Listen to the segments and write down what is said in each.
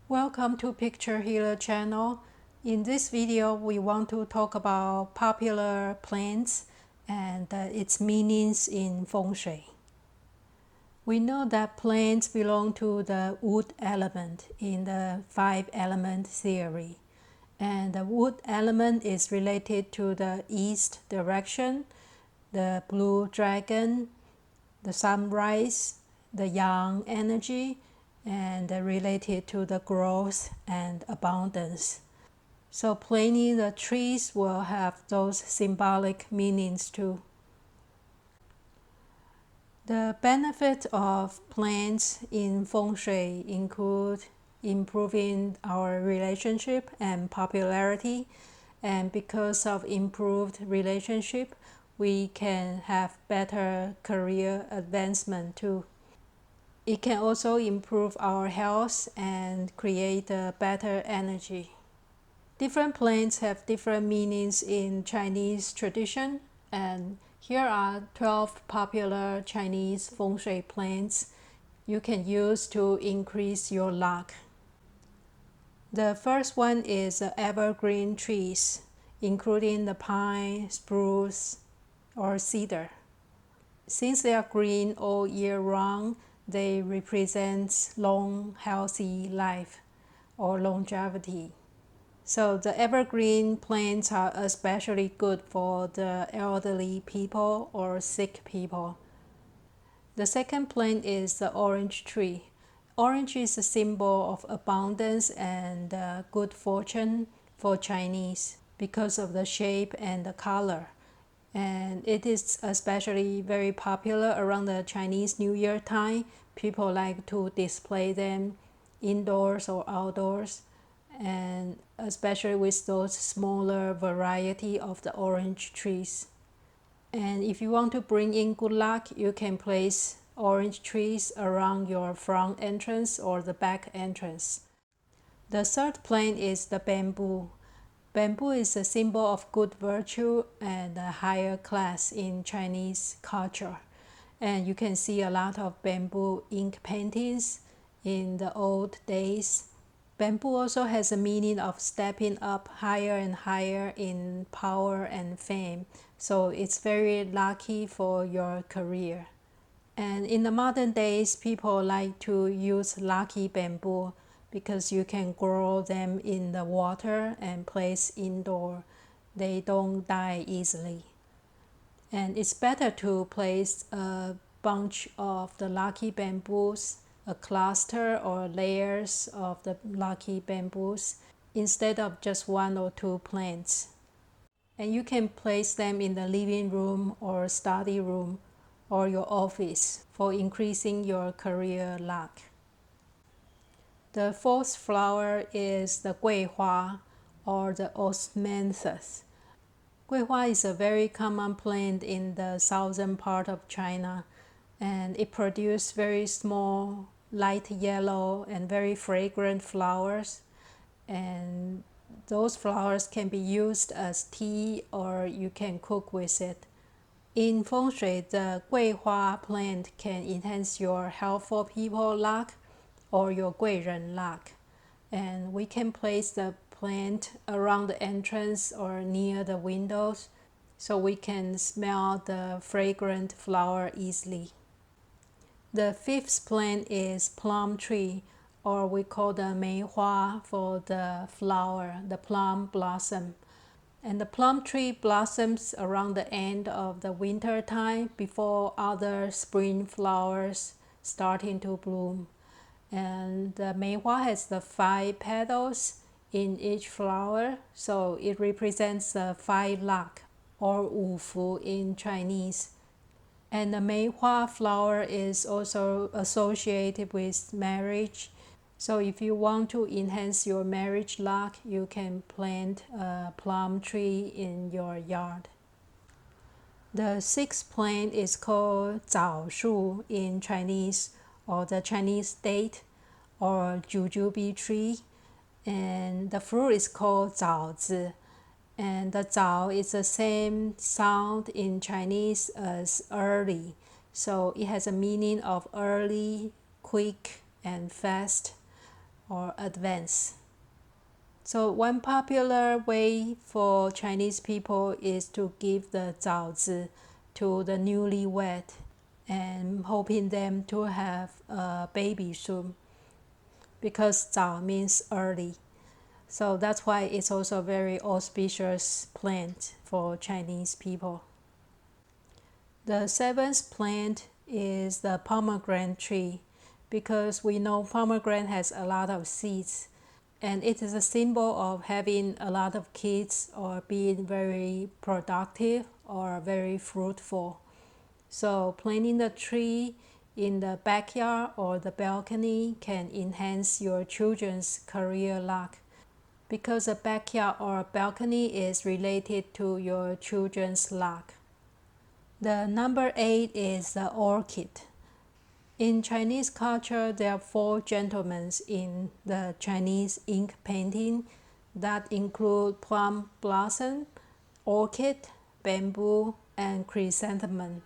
Welcome to Picture Healer channel. In this video, we want to talk about popular plants and its meanings in Feng Shui. We know that plants belong to the wood element in the 5-element theory. And the wood element is related to the east direction, the blue dragon, the sunrise, the yang energy, and related to the growth and abundance. So plainly, the trees will have those symbolic meanings too. The benefits of plants in Feng Shui include improving our relationship and popularity, and because of improved relationship, we can have better career advancement too. It can also improve our health and create a better energy. Different plants have different meanings in Chinese tradition, and here are 12 popular Chinese Feng Shui plants you can use to increase your luck. The first one is Evergreen Trees, including the pine, spruce, or cedar. Since they are green all year round, they represent long, healthy life or longevity. So the evergreen plants are especially good for the elderly people or sick people. The second plant is the orange tree. Orange is a symbol of abundance and good fortune for Chinese because of the shape and the color. And it is especially very popular around the Chinese New Year time. People like to display them indoors or outdoors, and especially with those smaller variety of the orange trees. And if you want to bring in good luck, you can place orange trees around your front entrance or the back entrance. The third plant is the bamboo. Bamboo is a symbol of good virtue and a higher class in Chinese culture. And you can see a lot of bamboo ink paintings in the old days. Bamboo also has a meaning of stepping up higher and higher in power and fame. So it's very lucky for your career. And in the modern days, people like to use lucky bamboo because you can grow them in the water and place indoor. They don't die easily. And it's better to place a bunch of the lucky bamboos, a cluster or layers of the lucky bamboos, instead of just one or two plants. And you can place them in the living room or study room or your office for increasing your career luck. The fourth flower is the Guava or the osmanthus. Guava is a very common plant in the southern part of China, and it produces very small, light yellow and very fragrant flowers. And those flowers can be used as tea or you can cook with it. In Feng Shui, the Guava plant can enhance your helpful people luck or your 贵人 luck. And we can place the plant around the entrance or near the windows so we can smell the fragrant flower easily. The fifth plant is Plum Tree, or we call the 梅花 for the flower, the plum blossom. And the plum tree blossoms around the end of the winter time before other spring flowers starting to bloom. And the 梅花 has the 5 petals in each flower, so it represents the 5 luck or 五福 in Chinese. And the 梅花 flower is also associated with marriage. So if you want to enhance your marriage luck, you can plant a plum tree in your yard. The sixth plant is called 枣树 in Chinese, or the Chinese date, or Jujube Tree, and the fruit is called 枣子. And the 枣 is the same sound in Chinese as early, so it has a meaning of early, quick, and fast. or advance. So one popular way for Chinese people is to give the 枣子 to the newlywed and hoping them to have a baby soon, because 枣 means early. So that's why it's also a very auspicious plant for Chinese people. The seventh plant is the pomegranate tree, because we know pomegranate has a lot of seeds, and it is a symbol of having a lot of kids or being very productive or very fruitful. So planting the tree in the backyard or the balcony can enhance your children's career luck, because a backyard or balcony is related to your children's luck. The number 8 is the orchid. In Chinese culture, there are 4 gentlemen in the Chinese ink painting that include plum blossom, orchid, bamboo, and chrysanthemum.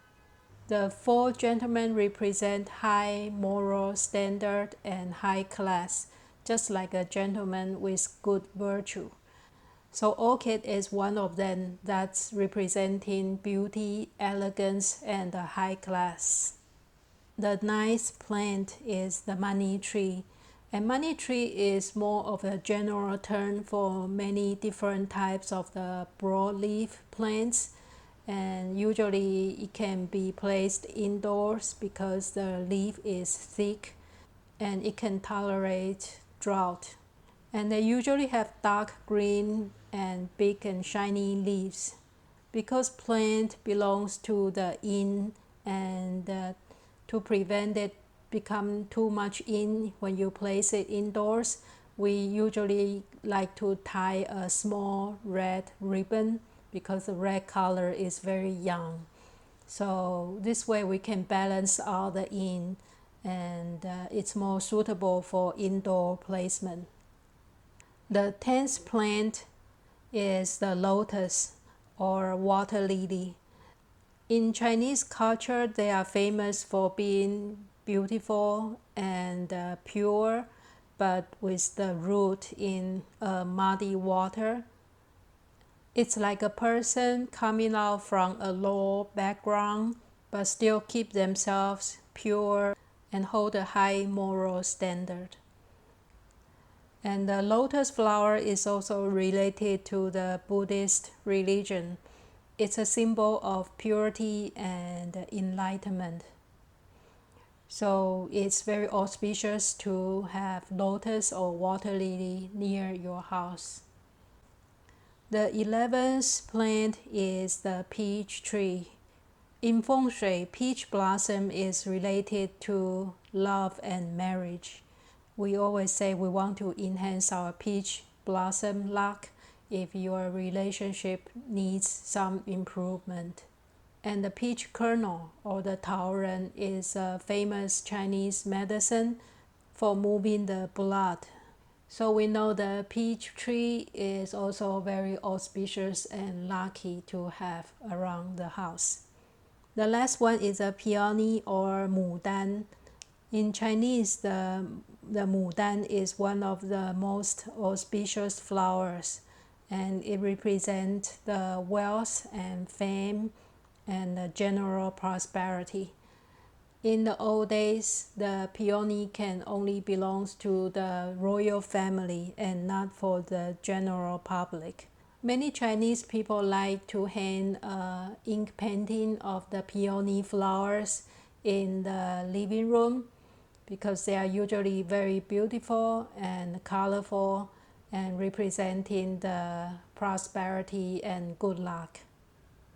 The 4 gentlemen represent high moral standard and high class, just like a gentleman with good virtue. So orchid is one of them, that's representing beauty, elegance, and a high class. The ninth plant is the money tree. And money tree is more of a general term for many different types of the broadleaf plants. And usually it can be placed indoors because the leaf is thick and it can tolerate drought. And they usually have dark green and big and shiny leaves. Because plant belongs to the yin, and to prevent it become too much in when you place it indoors, we usually like to tie a small red ribbon, because the red color is very young. So this way we can balance all the yin, and it's more suitable for indoor placement. The 10th plant is the lotus or water lily. In Chinese culture, they are famous for being beautiful and pure, but with the root in muddy water. It's like a person coming out from a low background, but still keep themselves pure and hold a high moral standard. And the lotus flower is also related to the Buddhist religion. It's a symbol of purity and enlightenment. So it's very auspicious to have lotus or water lily near your house. The 11th plant is the peach tree. In Feng Shui, peach blossom is related to love and marriage. We always say we want to enhance our peach blossom luck if your relationship needs some improvement. And the peach kernel or the taoren is a famous Chinese medicine for moving the blood. So we know the peach tree is also very auspicious and lucky to have around the house. The last one is a peony or mudan. In Chinese, the mudan is one of the most auspicious flowers, and it represents the wealth and fame and the general prosperity. In the old days, the peony can only belong to the royal family and not for the general public. Many Chinese people like to hang an ink painting of the peony flowers in the living room, because they are usually very beautiful and colorful and representing the prosperity and good luck.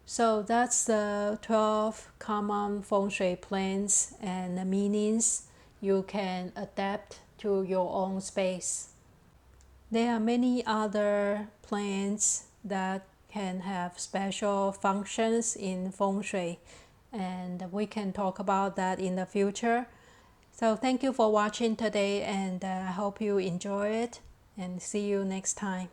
So that's the 12 common Feng Shui plants and the meanings you can adapt to your own space. There are many other plants that can have special functions in Feng Shui, and we can talk about that in the future. So thank you for watching today, and I hope you enjoy it, and see you next time.